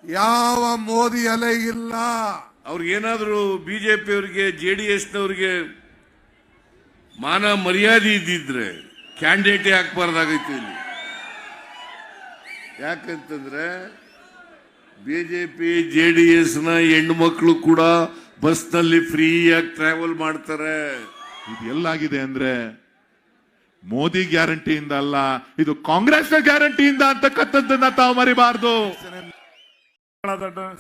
ಯಾವ ಮೋದಿ ಅಲೆ ಇಲ್ಲ. ಅವ್ರಿಗೇನಾದರೂ ಬಿಜೆಪಿಯವರಿಗೆ JDSನವರಿಗೆ ಮಾನ ಮರ್ಯಾದೆ ಇದ್ದಿದ್ರೆ ಕ್ಯಾಂಡಿಡೇಟೇ ಹಾಕ್ಬಾರ್ದಾಗಿತ್ತು ಇಲ್ಲಿ. ಯಾಕಂತಂದ್ರೆ ಬಿಜೆಪಿ JDSನ ಹೆಣ್ಣು ಮಕ್ಕಳು ಕೂಡ ಬಸ್ನಲ್ಲಿ ಫ್ರೀಯಾಗಿ ಟ್ರಾವೆಲ್ ಮಾಡ್ತಾರೆ. ಇದು ಎಲ್ಲಾಗಿದೆ ಅಂದ್ರೆ ಮೋದಿ ಗ್ಯಾರಂಟಿಯಿಂದ ಅಲ್ಲ, ಇದು ಕಾಂಗ್ರೆಸ್ನ ಗ್ಯಾರಂಟಿಯಿಂದ ಅಂತಕ್ಕಂಥದ್ದನ್ನ ತಾವು ಮರಿಬಾರ್ದು.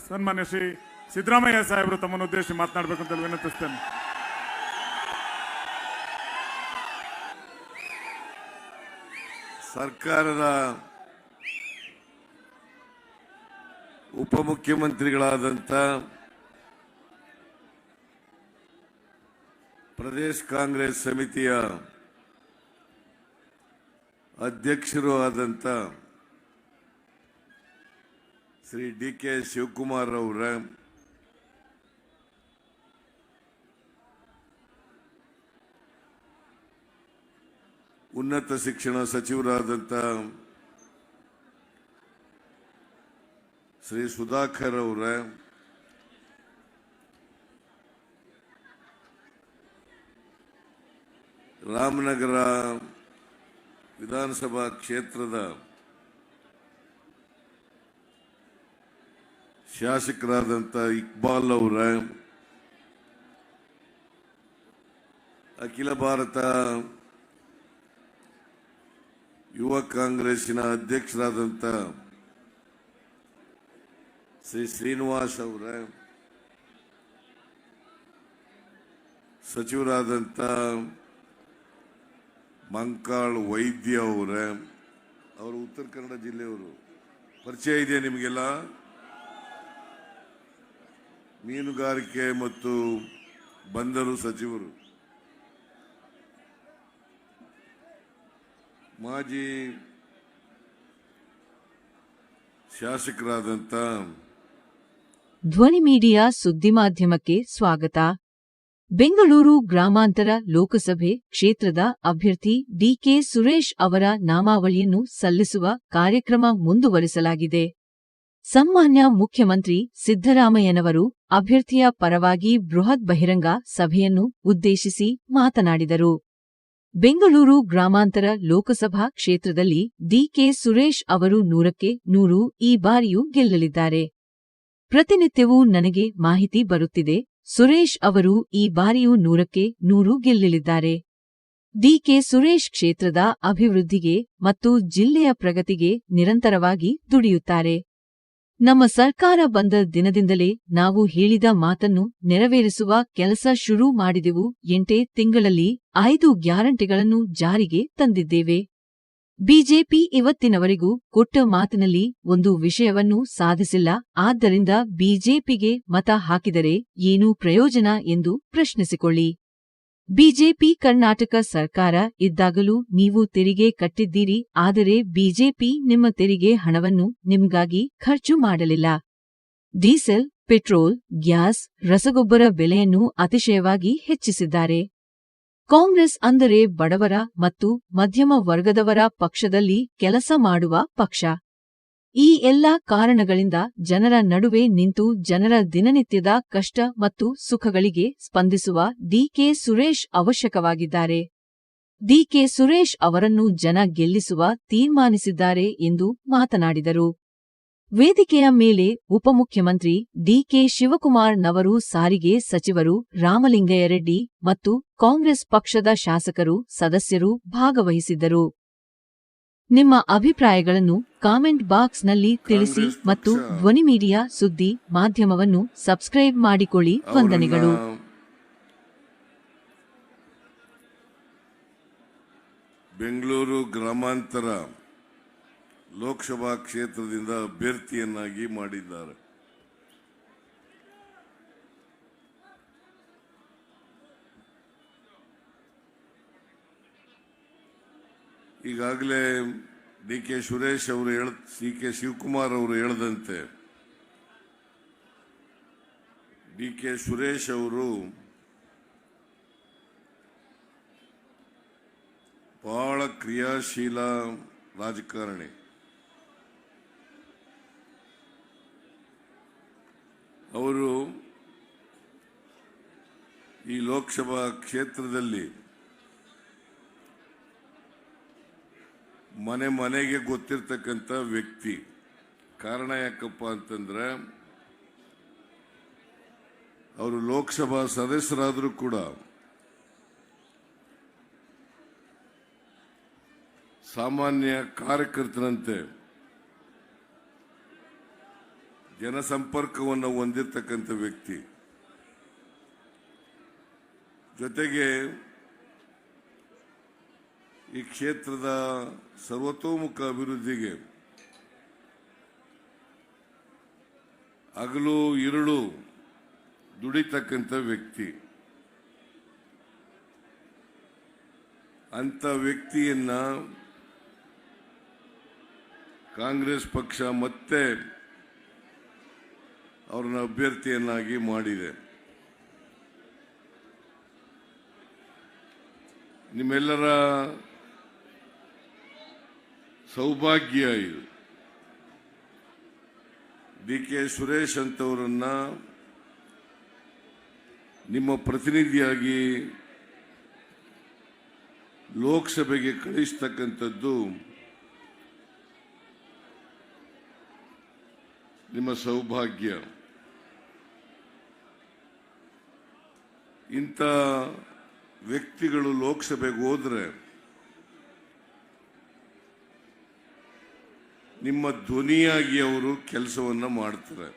ಸನ್ಮಾನ್ಯ ಶ್ರೀ ಸಿದ್ದರಾಮಯ್ಯ ಸಾಹೇಬರು ತಮ್ಮನ್ನು ಉದ್ದೇಶಿಸಿ ಮಾತನಾಡಬೇಕು ಅಂತ ವಿನಂತಿಸ್ತೇನೆ. ಸರ್ಕಾರದ ಉಪಮುಖ್ಯಮಂತ್ರಿಗಳಾದಂಥ ಪ್ರದೇಶ ಕಾಂಗ್ರೆಸ್ ಸಮಿತಿಯ ಅಧ್ಯಕ್ಷರು ಆದಂಥ ಶ್ರೀ DK ಶಿವಕುಮಾರ್ ಅವರ ಉನ್ನತ ಶಿಕ್ಷಣ ಸಚಿವರಾದಂಥ ಶ್ರೀ ಸುಧಾಕರ್ ಅವರ ರಾಮನಗರ ವಿಧಾನಸಭಾ ಕ್ಷೇತ್ರದ ಶಾಸಕರಾದಂಥ ಇಕ್ಬಾಲ್ ಅವರ ಅಖಿಲ ಭಾರತ ಯುವ ಕಾಂಗ್ರೆಸ್ಸಿನ ಅಧ್ಯಕ್ಷರಾದಂಥ ಶ್ರೀ ಶ್ರೀನಿವಾಸ್ ಅವರ ಸಚಿವರಾದಂಥ ಮಂಕಾಳ್ ವೈದ್ಯ ಅವರು ಉತ್ತರ ಕನ್ನಡ ಜಿಲ್ಲೆಯವರು. ಪರಿಚಯ ಇದೆಯಾ ನಿಮಗೆಲ್ಲ? ಮೀನುಗಾರಿಕೆ ಮತ್ತು ಬಂದರು ಸಚಿವರು, ಮಾಜಿ ಶಾಸಕರಾದಂಥ ಧ್ವನಿ ಮೀಡಿಯಾ ಸುದ್ದಿ ಮಾಧ್ಯಮಕ್ಕೆ ಸ್ವಾಗತ. ಬೆಂಗಳೂರು ಗ್ರಾಮಾಂತರ ಲೋಕಸಭೆ ಕ್ಷೇತ್ರದ ಅಭ್ಯರ್ಥಿ DK ಸುರೇಶ್ ಅವರ ನಾಮಾವಳಿಯನ್ನು ಸಲ್ಲಿಸುವ ಕಾರ್ಯಕ್ರಮ ಮುಂದುವರಿಸಲಾಗಿದೆ. ಸನ್ಮಾನ್ಯ ಮುಖ್ಯಮಂತ್ರಿ ಸಿದ್ದರಾಮಯ್ಯನವರು ಅಭ್ಯರ್ಥಿಯ ಪರವಾಗಿ ಬೃಹತ್ ಬಹಿರಂಗ ಸಭೆಯನ್ನು ಉದ್ದೇಶಿಸಿ ಮಾತನಾಡಿದರು. ಬೆಂಗಳೂರು ಗ್ರಾಮಾಂತರ ಲೋಕಸಭಾ ಕ್ಷೇತ್ರದಲ್ಲಿ DK ಸುರೇಶ್ ಅವರು 100ಕ್ಕೆ 100 ಈ ಬಾರಿಯೂ ಗೆಲ್ಲಲಿದ್ದಾರೆ. ಪ್ರತಿನಿತ್ಯವೂ ನನಗೆ ಮಾಹಿತಿ ಬರುತ್ತಿದೆ, ಸುರೇಶ್ ಅವರು ಈ ಬಾರಿಯೂ 100ಕ್ಕೆ 100 ಗೆಲ್ಲಲಿದ್ದಾರೆ. DK ಸುರೇಶ್ ಕ್ಷೇತ್ರದ ಅಭಿವೃದ್ಧಿಗೆ ಮತ್ತು ಜಿಲ್ಲೆಯ ಪ್ರಗತಿಗೆ ನಿರಂತರವಾಗಿ ದುಡಿಯುತ್ತಾರೆ. ನಮ್ಮ ಸರ್ಕಾರ ಬಂದ ದಿನದಿಂದಲೇ ನಾವು ಹೇಳಿದ ಮಾತನ್ನು ನೆರವೇರಿಸುವ ಕೆಲಸ ಶುರು ಮಾಡಿದೆವು. 8 ತಿಂಗಳಲ್ಲಿ 5 ಗ್ಯಾರಂಟಿಗಳನ್ನು ಜಾರಿಗೆ ತಂದಿದ್ದೇವೆ. ಬಿಜೆಪಿ ಇವತ್ತಿನವರೆಗೂ ಕೊಟ್ಟ ಮಾತಿನಲ್ಲಿ ಒಂದು ವಿಷಯವನ್ನೂ ಸಾಧಿಸಿಲ್ಲ. ಆದ್ದರಿಂದ ಬಿಜೆಪಿಗೆ ಮತ ಹಾಕಿದರೆ ಏನು ಪ್ರಯೋಜನ ಎಂದು ಪ್ರಶ್ನಿಸಿಕೊಳ್ಳಿ. ಬಿಜೆಪಿ ಕರ್ನಾಟಕ ಸರ್ಕಾರ ಇದ್ದಾಗಲೂ ನೀವು ತೆರಿಗೆ ಕಟ್ಟಿದ್ದೀರಿ, ಆದರೆ ಬಿಜೆಪಿ ನಿಮ್ಮ ತೆರಿಗೆ ಹಣವನ್ನು ನಿಮ್ಗಾಗಿ ಖರ್ಚು ಮಾಡಲಿಲ್ಲ. ಡೀಸೆಲ್, ಪೆಟ್ರೋಲ್, ಗ್ಯಾಸ್, ರಸಗೊಬ್ಬರ ಬೆಲೆಯನ್ನು ಅತಿಶಯವಾಗಿ ಹೆಚ್ಚಿಸಿದ್ದಾರೆ. ಕಾಂಗ್ರೆಸ್ ಅಂದರೆ ಬಡವರ ಮತ್ತು ಮಧ್ಯಮ ವರ್ಗದವರ ಪಕ್ಷದಲ್ಲಿ ಕೆಲಸ ಮಾಡುವ ಪಕ್ಷ. ಈ ಎಲ್ಲಾ ಕಾರಣಗಳಿಂದ ಜನರ ನಡುವೆ ನಿಂತು ಜನರ ದಿನನಿತ್ಯದ ಕಷ್ಟ ಮತ್ತು ಸುಖಗಳಿಗೆ ಸ್ಪಂದಿಸುವ DK ಸುರೇಶ್ ಅವಶ್ಯಕವಾಗಿದ್ದಾರೆ. DK ಸುರೇಶ್ ಅವರನ್ನು ಜನ ಗೆಲ್ಲಿಸುವ ತೀರ್ಮಾನಿಸಿದ್ದಾರೆ ಎಂದು ಮಾತನಾಡಿದರು. ವೇದಿಕೆಯ ಮೇಲೆ ಉಪಮುಖ್ಯಮಂತ್ರಿ DK ಶಿವಕುಮಾರ್ ನವರು, ಸಾರಿಗೆ ಸಚಿವರು ರಾಮಲಿಂಗಯ್ಯ ರೆಡ್ಡಿ ಮತ್ತು ಕಾಂಗ್ರೆಸ್ ಪಕ್ಷದ ಶಾಸಕರು, ಸದಸ್ಯರು ಭಾಗವಹಿಸಿದ್ದರು. ನಿಮ್ಮ ಅಭಿಪ್ರಾಯಗಳನ್ನು ಕಾಮೆಂಟ್ ಬಾಕ್ಸ್ನಲ್ಲಿ ತಿಳಿಸಿ ಮತ್ತು ಧ್ವನಿ ಮೀಡಿಯಾ ಸುದ್ದಿ ಮಾಧ್ಯಮವನ್ನು ಸಬ್ಸ್ಕ್ರೈಬ್ ಮಾಡಿಕೊಳ್ಳಿ. ವಂದನೆಗಳು. ಬೆಂಗಳೂರು ಗ್ರಾಮಾಂತರ ಲೋಕಸಭಾ ಕ್ಷೇತ್ರದಿಂದ ಅಭ್ಯರ್ಥಿಯನ್ನಾಗಿ ಮಾಡಿದ್ದಾರೆ. ಈಗಾಗಲೇ DK ಸುರೇಶ್ ಅವರು DK ಶಿವಕುಮಾರ್ ಅವರು ಹೇಳಿದಂತೆ DK ಸುರೇಶ್ ಅವರು ಬಹಳ ಕ್ರಿಯಾಶೀಲ ರಾಜಕಾರಣಿ. ಅವರು ಈ ಲೋಕಸಭಾ ಕ್ಷೇತ್ರದಲ್ಲಿ ಮನೆ ಮನೆಗೆ ಗೊತ್ತಿರತಕ್ಕಂಥ ವ್ಯಕ್ತಿ. ಕಾರಣ ಯಾಕಪ್ಪ ಅಂತಂದ್ರೆ ಅವರು ಲೋಕಸಭಾ ಸದಸ್ಯರಾದರೂ ಕೂಡ ಸಾಮಾನ್ಯ ಕಾರ್ಯಕರ್ತರಂತೆ ಜನಸಂಪರ್ಕವನ್ನು ಹೊಂದಿರತಕ್ಕಂಥ ವ್ಯಕ್ತಿ. ಜೊತೆಗೆ ಈ ಕ್ಷೇತ್ರದ ಸರ್ವತೋಮುಖ ಅಭಿವೃದ್ಧಿಗೆ ಹಗಲು ಇರುಳು ದುಡಿತಕ್ಕಂಥ ವ್ಯಕ್ತಿ. ಅಂತ ವ್ಯಕ್ತಿಯನ್ನ ಕಾಂಗ್ರೆಸ್ ಪಕ್ಷ ಮತ್ತೆ ಅವ್ರನ್ನ ಅಭ್ಯರ್ಥಿಯನ್ನಾಗಿ ಮಾಡಿದೆ. ನಿಮ್ಮೆಲ್ಲರ ಸೌಭಾಗ್ಯ ಇದು. ಡಿ.ಕೆ. ಸುರೇಶ್ ಅಂತವರನ್ನ ನಿಮ್ಮ ಪ್ರತಿನಿಧಿಯಾಗಿ ಲೋಕಸಭೆಗೆ ಕಳಿಸ್ತಕ್ಕಂಥದ್ದು ನಿಮ್ಮ ಸೌಭಾಗ್ಯ. ಇಂಥ ವ್ಯಕ್ತಿಗಳು ಲೋಕಸಭೆಗೆ ಹೋದ್ರೆ ನಿಮ್ಮ ಧ್ವನಿಯಾಗಿ ಅವರು ಕೆಲಸವನ್ನ ಮಾಡ್ತಾರೆ.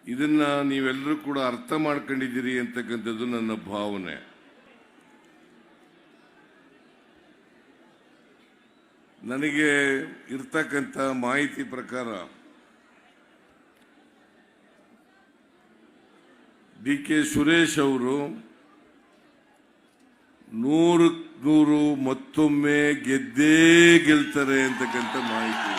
ಇದನ್ನ ನೀವೆಲ್ಲರೂ ಕೂಡ ಅರ್ಥ ಮಾಡ್ಕೊಂಡಿದ್ದೀರಿ ಅಂತಕ್ಕಂಥದ್ದು ನನ್ನ ಭಾವನೆ. ನನಗೆ ಇರ್ತಕ್ಕಂಥ ಮಾಹಿತಿ ಪ್ರಕಾರ ಡಿ.ಕೆ. ಸುರೇಶ್ ಅವರು 100% ಮತ್ತೊಮ್ಮೆ ಗೆದ್ದೇ ಗೆಲ್ತಾರೆ ಅಂತಕ್ಕಂಥ ಮಾಹಿತಿ.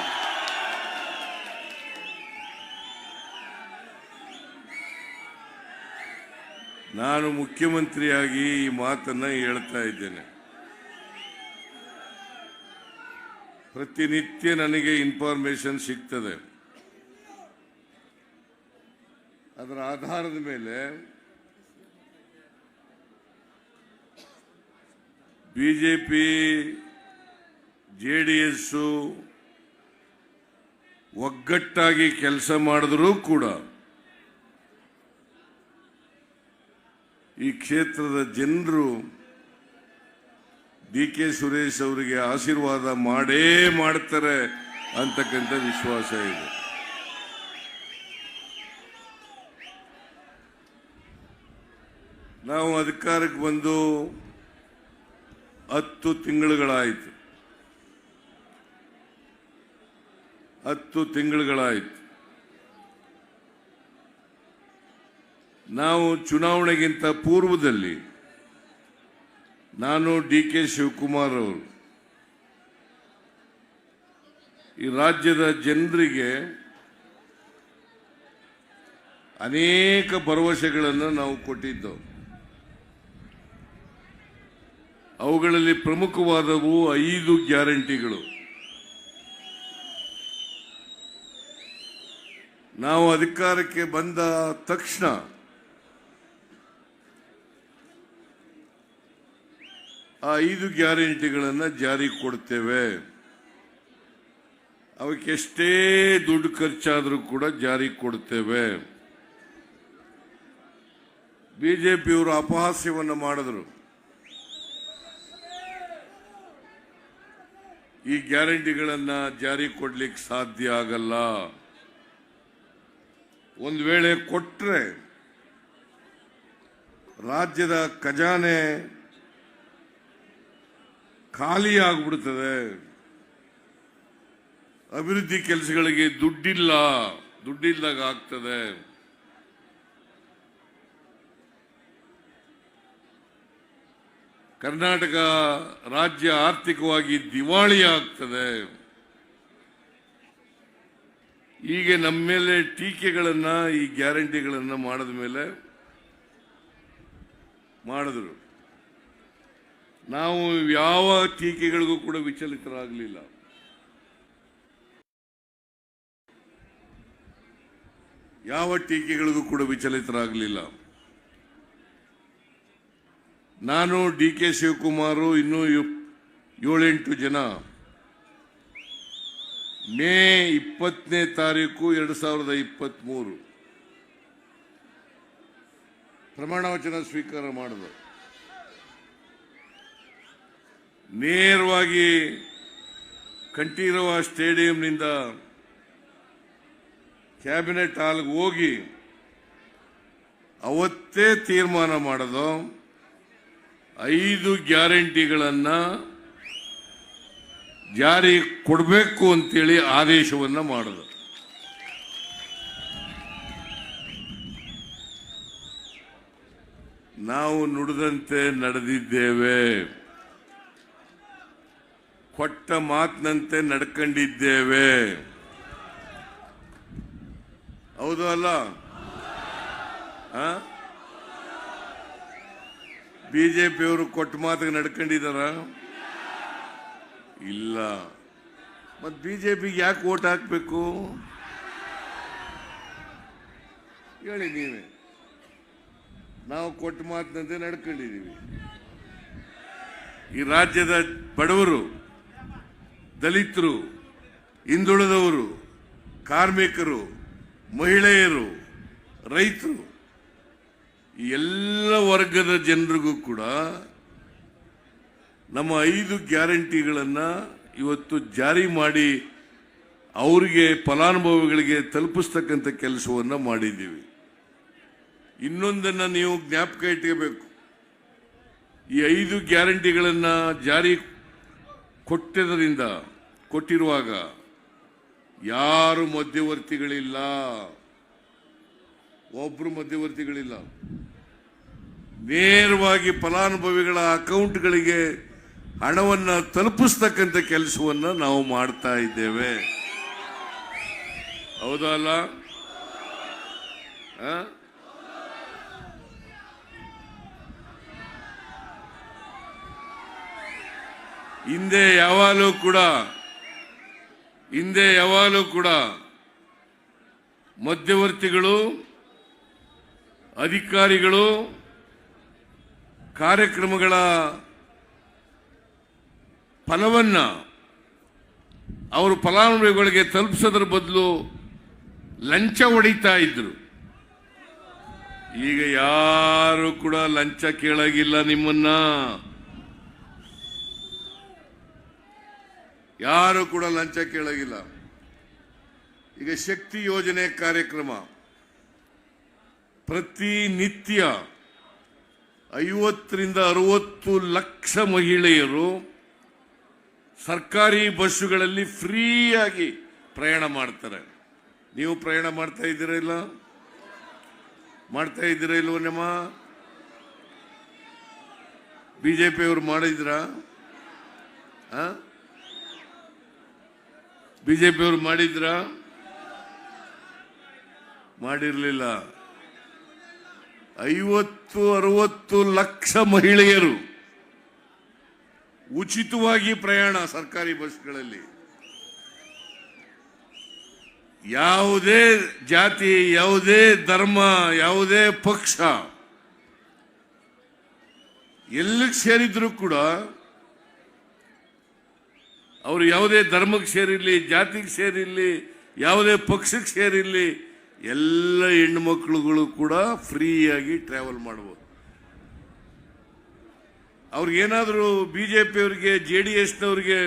ನಾನು ಮುಖ್ಯಮಂತ್ರಿಯಾಗಿ ಈ ಮಾತನ್ನ ಹೇಳ್ತಾ ಇದ್ದೇನೆ. ಪ್ರತಿನಿತ್ಯ ನನಗೆ ಇನ್ಫಾರ್ಮೇಶನ್ ಸಿಗ್ತದೆ. ಅದರ ಆಧಾರದ ಮೇಲೆ ಬಿಜೆಪಿ ಜೆಡಿಎಸ್ ಒಗ್ಗಟ್ಟಾಗಿ ಕೆಲಸ ಮಾಡಿದ್ರೂ ಕೂಡ ಈ ಕ್ಷೇತ್ರದ ಜನರು ಡಿ.ಕೆ. ಸುರೇಶ್ ಅವರಿಗೆ ಆಶೀರ್ವಾದ ಮಾಡೇ ಮಾಡ್ತಾರೆ ಅಂತಕ್ಕಂಥ ವಿಶ್ವಾಸ ಇದೆ. ನಾವು ಅಧಿಕಾರಕ್ಕೆ ಬಂದು 10 ತಿಂಗಳುಗಳಾಯಿತು. 10 ತಿಂಗಳುಗಳಾಯಿತು. ನಾವು ಚುನಾವಣೆಗಿಂತ ಪೂರ್ವದಲ್ಲಿ ನಾನು ಡಿ.ಕೆ. ಶಿವಕುಮಾರ್ ಅವರು ಈ ರಾಜ್ಯದ ಜನರಿಗೆ ಅನೇಕ ಭರವಸೆಗಳನ್ನು ನಾವು ಕೊಟ್ಟಿದ್ದೆವು. ಅವುಗಳಲ್ಲಿ ಪ್ರಮುಖವಾದವು 5 ಗ್ಯಾರಂಟಿಗಳು. ನಾವು ಅಧಿಕಾರಕ್ಕೆ ಬಂದ ತಕ್ಷಣ ಆ 5 ಗ್ಯಾರಂಟಿಗಳನ್ನು ಜಾರಿಗೆ ಕೊಡ್ತೇವೆ. ಅವಕ್ಕೆ ಎಷ್ಟೇ ದುಡ್ಡು ಖರ್ಚಾದರೂ ಕೂಡ ಜಾರಿಗೆ ಕೊಡ್ತೇವೆ. ಬಿಜೆಪಿಯವರು ಅಪಹಾಸ್ಯವನ್ನು ಮಾಡಿದ್ರು. ಈ ಗ್ಯಾರಂಟಿಗಳನ್ನು ಜಾರಿ ಕೊಡ್ಲಿಕ್ಕೆ ಸಾಧ್ಯ ಆಗಲ್ಲ. ಒಂದು ವೇಳೆ ಕೊಟ್ರೆ ರಾಜ್ಯದ ಖಜಾನೆ ಖಾಲಿ ಆಗ್ಬಿಡ್ತದೆ. ಅಭಿವೃದ್ಧಿ ಕೆಲಸಗಳಿಗೆ ದುಡ್ಡಿಲ್ಲದಾಗ ಆಗ್ತದೆ. ಕರ್ನಾಟಕ ರಾಜ್ಯ ಆರ್ಥಿಕವಾಗಿ ದಿವಾಳಿ ಆಗ್ತದೆ. ಹೀಗೆ ನಮ್ಮ ಮೇಲೆ ಟೀಕೆಗಳನ್ನ ಈ ಗ್ಯಾರಂಟಿಗಳನ್ನ ಮಾಡಿದ ಮೇಲೆ ಮಾಡಿದ್ರು. ನಾವು ಯಾವ ಟೀಕೆಗಳಿಗೂ ಕೂಡ ವಿಚಲಿತರಾಗಲಿಲ್ಲ. ಯಾವ ಟೀಕೆಗಳಿಗೂ ಕೂಡ ವಿಚಲಿತರಾಗಲಿಲ್ಲ. ನಾನು ಡಿ ಕೆ ಶಿವಕುಮಾರ್ ಇನ್ನೂ 7-8 ಜನ ಮೇ 20ನೇ ತಾರೀಕು 2023 ಪ್ರಮಾಣ ವಚನ ಸ್ವೀಕಾರ ಮಾಡಿದ್ರು. ನೇರವಾಗಿ ಕಂಠೀರವ ಸ್ಟೇಡಿಯಂನಿಂದ ಕ್ಯಾಬಿನೆಟ್ ಹಾಲ್ಗೆ ಹೋಗಿ ಅವತ್ತೇ ತೀರ್ಮಾನ ಮಾಡೋದು 5 ಗ್ಯಾರಂಟಿಗಳನ್ನು ಜಾರಿ ಕೊಡಬೇಕು ಅಂತೇಳಿ ಆದೇಶವನ್ನು ಮಾಡಿದ್ರು. ನಾವು ನುಡಿದಂತೆ ನಡೆದಿದ್ದೇವೆ, ಕೊಟ್ಟ ಮಾತಿನಂತೆ ನಡ್ಕೊಂಡಿದ್ದೇವೆ. ಹೌದು ಅಲ್ಲ? ಬಿಜೆಪಿಯವರು ಕೊಟ್ಟ ಮಾತಿಗೆ ನಡ್ಕೊಂಡಿದಾರ? ಇಲ್ಲ. ಮತ್ತೆ ಬಿಜೆಪಿಗೆ ಯಾಕೆ ವೋಟ್ ಹಾಕ್ಬೇಕು ಹೇಳಿ ನೀವೇ? ನಾವು ಕೊಟ್ಟ ಮಾತಿನಂತೆ ನಡ್ಕೊಂಡಿದ್ದೀವಿ. ಈ ರಾಜ್ಯದ ಬಡವರು, ದಲಿತರು, ಹಿಂದುಳಿದವರು, ಕಾರ್ಮಿಕರು, ಮಹಿಳೆಯರು, ರೈತರು, ಈ ಎಲ್ಲ ವರ್ಗದ ಜನರಿಗೂ ಕೂಡ ನಮ್ಮ 5 ಗ್ಯಾರಂಟಿಗಳನ್ನು ಇವತ್ತು ಜಾರಿ ಮಾಡಿ ಅವರಿಗೆ ಫಲಾನುಭವಿಗಳಿಗೆ ತಲುಪಿಸ್ತಕ್ಕಂಥ ಕೆಲಸವನ್ನು ಮಾಡಿದ್ದೀವಿ. ಇನ್ನೊಂದನ್ನು ನೀವು ಜ್ಞಾಪಕ ಇಟ್ಕೋಬೇಕು. ಈ 5 ಗ್ಯಾರಂಟಿಗಳನ್ನು ಜಾರಿ ಕೊಟ್ಟಿರುವಾಗ ಯಾರು ಮಧ್ಯವರ್ತಿಗಳಿಲ್ಲ, ಒಬ್ರು ಮಧ್ಯವರ್ತಿಗಳಿಲ್ಲ. ನೇರವಾಗಿ ಫಲಾನುಭವಿಗಳ ಅಕೌಂಟ್ಗಳಿಗೆ ಹಣವನ್ನು ತಲುಪಿಸ್ತಕ್ಕಂಥ ಕೆಲಸವನ್ನು ನಾವು ಮಾಡ್ತಾ ಇದ್ದೇವೆ. ಹೌದಲ್ಲ? ಹಿಂದೆ ಯಾವಾಗಲೂ ಕೂಡ ಮಧ್ಯವರ್ತಿಗಳು, ಅಧಿಕಾರಿಗಳು ಕಾರ್ಯಕ್ರಮಗಳ ಫಲವನ್ನ ಅವರು ಫಲಾನುಭವಿಗಳಿಗೆ ತಲುಪಿಸೋದ್ರ ಬದಲು ಲಂಚ ಹೊಡಿತಾ ಇದ್ರು. ಈಗ ಯಾರು ಕೂಡ ಲಂಚ ಕೇಳಾಗಿಲ್ಲ. ನಿಮ್ಮನ್ನ ಯಾರು ಕೂಡ ಲಂಚ ಕೇಳಾಗಿಲ್ಲ. ಈಗ ಶಕ್ತಿ ಯೋಜನೆ ಕಾರ್ಯಕ್ರಮ ಪ್ರತಿನಿತ್ಯ 50 ರಿಂದ 60 ಲಕ್ಷ ಮಹಿಳೆಯರು ಸರ್ಕಾರಿ ಬಸ್ಸುಗಳಲ್ಲಿ ಫ್ರೀಯಾಗಿ ಪ್ರಯಾಣ ಮಾಡ್ತಾರೆ. ನೀವು ಪ್ರಯಾಣ ಮಾಡ್ತಾ ಇದ್ದೀರಾ ಇಲ್ಲ? ಮಾಡ್ತಾ ಇದ್ದೀರಾ ಇಲ್ವ? ನಮ್ಮ ಬಿಜೆಪಿಯವರು ಮಾಡಿದ್ರಾ? ಬಿಜೆಪಿಯವರು ಮಾಡಿದ್ರಾ? ಮಾಡಿರಲಿಲ್ಲ. 50-60 ಲಕ್ಷ ಮಹಿಳೆಯರು ಉಚಿತವಾಗಿ ಪ್ರಯಾಣ ಸರ್ಕಾರಿ ಬಸ್ಗಳಲ್ಲಿ. ಯಾವುದೇ ಜಾತಿ, ಯಾವುದೇ ಧರ್ಮ, ಯಾವುದೇ ಪಕ್ಷ ಎಲ್ಲಿಗೆ ಸೇರಿದ್ರು ಕೂಡ, ಅವರು ಯಾವುದೇ ಧರ್ಮಕ್ಕೆ ಸೇರಿರಲಿ, ಜಾತಿಗೆ ಸೇರಿರಲಿ, ಯಾವುದೇ ಪಕ್ಷಕ್ಕೆ ಸೇರಿರಲಿ, ಎಲ್ಲ ಹೆಣ್ಣುಮಕ್ಕಳುಗಳು ಕೂಡ ಫ್ರೀಯಾಗಿ ಟ್ರಾವೆಲ್ ಮಾಡಬಹುದು. ಅವ್ರಿಗೇನಾದರೂ ಬಿಜೆಪಿಯವರಿಗೆ, JDSನವ್ರಿಗೆ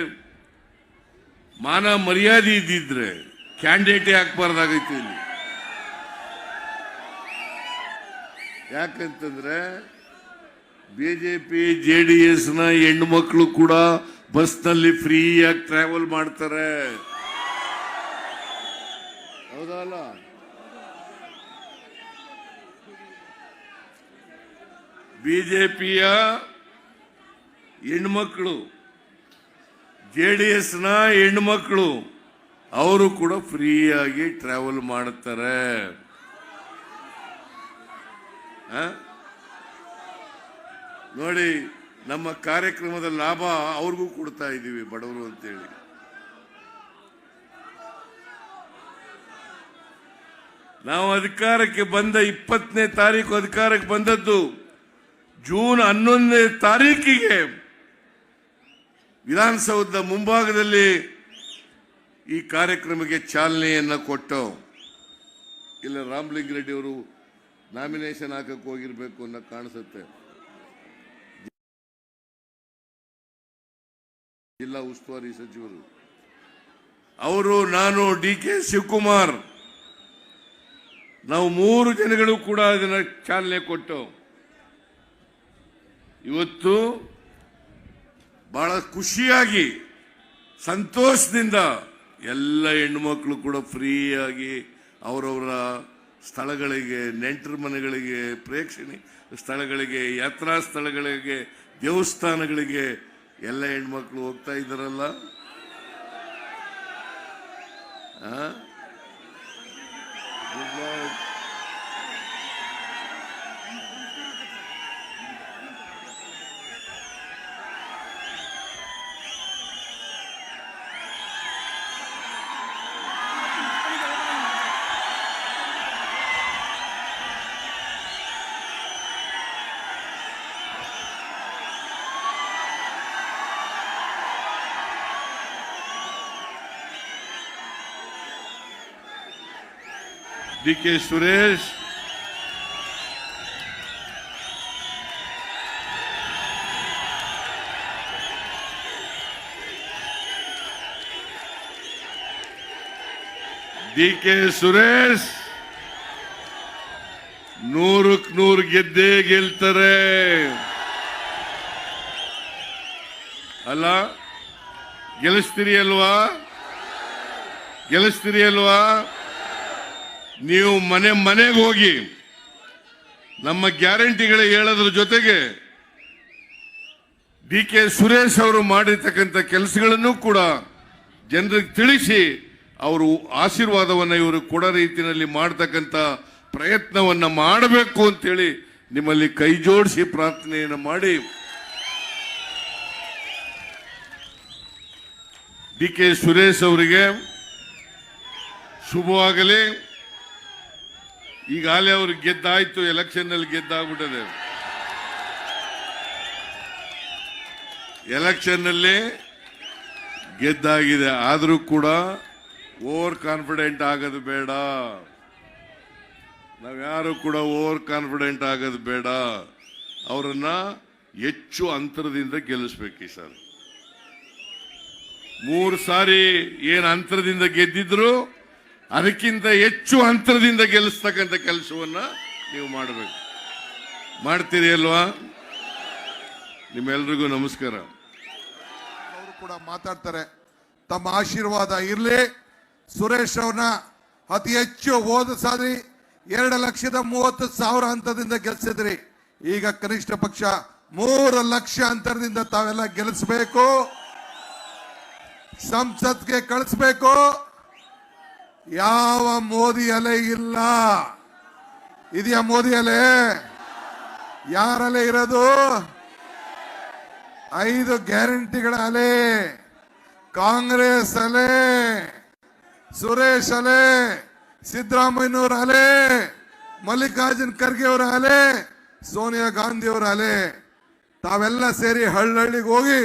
ಮಾನ ಮರ್ಯಾದೆ ಇದ್ದಿದ್ರೆ ಕ್ಯಾಂಡಿಡೇಟೇ ಹಾಕ್ಬಾರ್ದಾಗಿತ್ತು ಇಲ್ಲಿ. ಯಾಕಂತಂದ್ರೆ ಬಿಜೆಪಿ JDSನ ಹೆಣ್ಣುಮಕ್ಕಳು ಕೂಡ ಬಸ್ನಲ್ಲಿ ಫ್ರೀಯಾಗಿ ಟ್ರಾವೆಲ್ ಮಾಡ್ತಾರೆ. ಹೌದಲ್ಲ? ಬಿಜೆಪಿಯ ಹೆಣ್ಮಕ್ಳು, JDSನ ಹೆಣ್ಮಕ್ಳು ಅವರು ಕೂಡ ಫ್ರೀಯಾಗಿ ಟ್ರಾವೆಲ್ ಮಾಡುತ್ತಾರೆ. ನೋಡಿ, ನಮ್ಮ ಕಾರ್ಯಕ್ರಮದ ಲಾಭ ಅವ್ರಿಗೂ ಕೊಡ್ತಾ ಇದ್ದೀವಿ, ಬಡವರು ಅಂತೇಳಿ. ನಾವು ಅಧಿಕಾರಕ್ಕೆ ಬಂದ 20ನೇ ತಾರೀಕು ಅಧಿಕಾರಕ್ಕೆ ಬಂದದ್ದು. ಜೂನ್ 11ನೇ ತಾರೀಕಿಗೆ ವಿಧಾನಸೌಧದ ಮುಂಭಾಗದಲ್ಲಿ ಈ ಕಾರ್ಯಕ್ರಮಕ್ಕೆ ಚಾಲನೆಯನ್ನ ಕೊಟ್ಟು, ಇಲ್ಲ ರಾಮಲಿಂಗಾರೆಡ್ಡಿ ಅವರು ನಾಮಿನೇಷನ್ ಹಾಕಕ್ಕೆ ಹೋಗಿರ್ಬೇಕು ಅನ್ನೋ ಕಾಣಿಸುತ್ತೆ. ಜಿಲ್ಲಾ ಉಸ್ತುವಾರಿ ಸಚಿವರು ಅವರು, ನಾನು, DK ಶಿವಕುಮಾರ್, ನಾವು 3 ಜನಗಳು ಕೂಡ ಅದನ್ನ ಚಾಲನೆ ಕೊಟ್ಟು ಇವತ್ತು ಬಹಳ ಖುಷಿಯಾಗಿ ಸಂತೋಷದಿಂದ ಎಲ್ಲ ಹೆಣ್ಣುಮಕ್ಕಳು ಕೂಡ ಫ್ರೀಯಾಗಿ ಅವರವರ ಸ್ಥಳಗಳಿಗೆ, ನೆಂಟರ ಮನೆಗಳಿಗೆ, ಪ್ರೇಕ್ಷಣೀಯ ಸ್ಥಳಗಳಿಗೆ, ಯಾತ್ರಾ ಸ್ಥಳಗಳಿಗೆ, ದೇವಸ್ಥಾನಗಳಿಗೆ ಎಲ್ಲ ಹೆಣ್ಮಕ್ಳು ಹೋಗ್ತಾ ಇದ್ದಾರಲ್ಲ. DK ಸುರೇಶ್, ಸುರೇಶ್ 100ಕ್ಕೆ 100 ಗೆದ್ದೇ ಗೆಲ್ತಾರೆ ಅಲ್ಲ? ಗೆಲ್ಲಿಸ್ತೀರಿ ಅಲ್ವಾ? ನೀವು ಮನೆಗೆ ಹೋಗಿ ನಮ್ಮ ಗ್ಯಾರಂಟಿಗಳ ಹೇಳೋದ್ರ ಜೊತೆಗೆ DK ಸುರೇಶ್ ಅವರು ಮಾಡಿರ್ತಕ್ಕಂಥ ಕೆಲಸಗಳನ್ನು ಕೂಡ ಜನರಿಗೆ ತಿಳಿಸಿ ಅವರು ಆಶೀರ್ವಾದವನ್ನು ಇವರು ಕೊಡೋ ರೀತಿಯಲ್ಲಿ ಮಾಡತಕ್ಕಂಥ ಪ್ರಯತ್ನವನ್ನ ಮಾಡಬೇಕು ಅಂತೇಳಿ ನಿಮ್ಮಲ್ಲಿ ಕೈ ಜೋಡಿಸಿ ಪ್ರಾರ್ಥನೆಯನ್ನು ಮಾಡಿ, DK ಸುರೇಶ್ ಅವರಿಗೆ ಶುಭವಾಗಲಿ. ಈಗಾಗಲೇ ಅವರು ಗೆದ್ದಾಯ್ತು, ಎಲೆಕ್ಷನ್ ನಲ್ಲಿ ಗೆದ್ದಾಗ್ಬಿಟ್ಟದೆ. ಎಲೆಕ್ಷನ್ ನಲ್ಲಿ ಗೆದ್ದಾಗಿದೆ. ಆದರೂ ಕೂಡ ಓವರ್ ಕಾನ್ಫಿಡೆಂಟ್ ಆಗೋದು ಬೇಡ. ನಾವ್ಯಾರು ಕೂಡ ಓವರ್ ಕಾನ್ಫಿಡೆಂಟ್ ಆಗೋದು ಬೇಡ. ಅವರನ್ನ ಹೆಚ್ಚು ಅಂತರದಿಂದ ಗೆಲ್ಲಿಸ್ಬೇಕು. ಈ ಸರ್ 3 ಸಾರಿ ಏನು ಅಂತರದಿಂದ ಗೆದ್ದಿದ್ರು ಅದಕ್ಕಿಂತ ಹೆಚ್ಚು ಅಂತರದಿಂದ ಗೆಲ್ಲಿಸ್ತಕ್ಕಂಥ ಕೆಲಸವನ್ನ ನೀವು ಮಾಡಬೇಕು. ಮಾಡ್ತೀರಿ ಅಲ್ವಾ? ನಿಮ್ಮೆಲ್ರಿಗೂ ನಮಸ್ಕಾರ. ಅವರು ಕೂಡ ಮಾತಾಡ್ತಾರೆ. ತಮ್ಮ ಆಶೀರ್ವಾದ ಇರಲಿ. ಸುರೇಶ್ ಅವ್ರನ್ನ ಅತಿ ಹೆಚ್ಚು ಹೋದ ಸಾರಿ 2,30,000 ಅಂತರದಿಂದ ಗೆಲ್ಸಿದ್ರಿ. ಈಗ ಕನಿಷ್ಠ ಪಕ್ಷ 3 ಲಕ್ಷ ಅಂತರದಿಂದ ತಾವೆಲ್ಲ ಗೆಲ್ಲಿಸಬೇಕು, ಸಂಸತ್ಗೆ ಕಳಿಸ್ಬೇಕು. ಯಾವ ಮೋದಿ ಅಲೆ ಇಲ್ಲ. ಇದೆಯಾ ಮೋದಿ ಅಲೆ? ಯಾರಲೆ ಇರೋದು? 5 ಗ್ಯಾರಂಟಿಗಳ ಅಲೆ, ಕಾಂಗ್ರೆಸ್ ಅಲೆ, ಸುರೇಶ್ ಅಲೆ, ಸಿದ್ದರಾಮಯ್ಯನವರ ಅಲೆ, ಮಲ್ಲಿಕಾರ್ಜುನ್ ಖರ್ಗೆ ಅವರ ಅಲೆ, ಸೋನಿಯಾ ಗಾಂಧಿ ಅವರ ಅಲೆ. ತಾವೆಲ್ಲ ಸೇರಿ ಹಳ್ಳಿಗೆ ಹೋಗಿ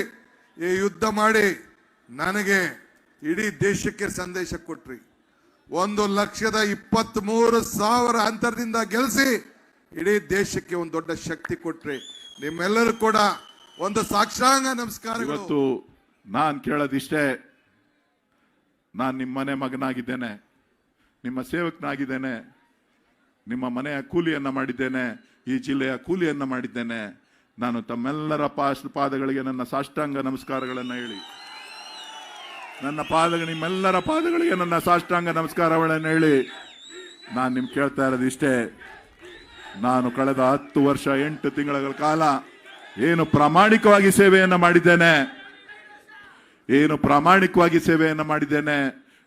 ಈ ಯುದ್ಧ ಮಾಡಿ ನನಗೆ ಇಡೀ ದೇಶಕ್ಕೆ ಸಂದೇಶ ಕೊಟ್ರಿ. 1,23,000 ಅಂತರದಿಂದ ಗೆಲ್ಲಿಸಿ ಇಡೀ ದೇಶಕ್ಕೆ ಒಂದು ದೊಡ್ಡ ಶಕ್ತಿ ಕೊಟ್ರಿ. ನಿಮ್ಮೆಲ್ಲರೂ ಕೂಡ ಒಂದು ಸಾಕ್ಷಾಂಗ ನಮಸ್ಕಾರ. ಇವತ್ತು ನಾನು ಕೇಳೋದಿಷ್ಟೇ, ನಾನು ನಿಮ್ಮ ಮನೆ ಮಗನಾಗಿದ್ದೇನೆ, ನಿಮ್ಮ ಸೇವಕನಾಗಿದ್ದೇನೆ, ನಿಮ್ಮ ಮನೆಯ ಕೂಲಿಯನ್ನ ಮಾಡಿದ್ದೇನೆ, ಈ ಜಿಲ್ಲೆಯ ಕೂಲಿಯನ್ನ ಮಾಡಿದ್ದೇನೆ. ನಾನು ತಮ್ಮೆಲ್ಲರ ಪಾದಗಳಿಗೆ ನನ್ನ ಸಾಷ್ಟಾಂಗ ನಮಸ್ಕಾರಗಳನ್ನು ಹೇಳಿ, ನಿಮ್ಮೆಲ್ಲರ ಪಾದಗಳಿಗೆ ನನ್ನ ಸಾಷ್ಟಾಂಗ ನಮಸ್ಕಾರಗಳನ್ನು ಹೇಳಿ ನಾನು ನಿಮ್ಗೆ ಕೇಳ್ತಾ ಇರೋದು ಇಷ್ಟೇ. ನಾನು ಕಳೆದ 10 ವರ್ಷ 8 ತಿಂಗಳ ಕಾಲ ಏನು ಪ್ರಾಮಾಣಿಕವಾಗಿ ಸೇವೆಯನ್ನು ಮಾಡಿದ್ದೇನೆ,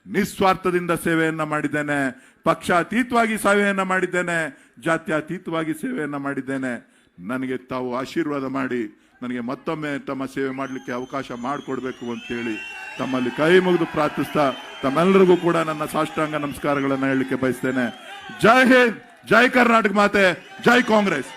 ನಿಸ್ವಾರ್ಥದಿಂದ ಸೇವೆಯನ್ನ ಮಾಡಿದ್ದೇನೆ, ಪಕ್ಷಾತೀತವಾಗಿ ಸೇವೆಯನ್ನ ಮಾಡಿದ್ದೇನೆ, ಜಾತ್ಯತೀತವಾಗಿ ಸೇವೆಯನ್ನ ಮಾಡಿದ್ದೇನೆ. ನನಗೆ ತಾವು ಆಶೀರ್ವಾದ ಮಾಡಿ ನನಗೆ ಮತ್ತೊಮ್ಮೆ ತಮ್ಮ ಸೇವೆ ಮಾಡಲಿಕ್ಕೆ ಅವಕಾಶ ಮಾಡಿಕೊಡ್ಬೇಕು ಅಂತೇಳಿ ತಮ್ಮಲ್ಲಿ ಕೈ ಮುಗಿದು ಪ್ರಾರ್ಥಿಸ್ತಾ ತಮ್ಮೆಲ್ಲರಿಗೂ ಕೂಡ ನನ್ನ ಸಾಷ್ಟಾಂಗ ನಮಸ್ಕಾರಗಳನ್ನು ಹೇಳಲಿಕ್ಕೆ ಬಯಸ್ತೇನೆ. ಜೈ ಹಿಂದ್, ಜೈ ಕರ್ನಾಟಕ ಮಾತೆ, ಜೈ ಕಾಂಗ್ರೆಸ್.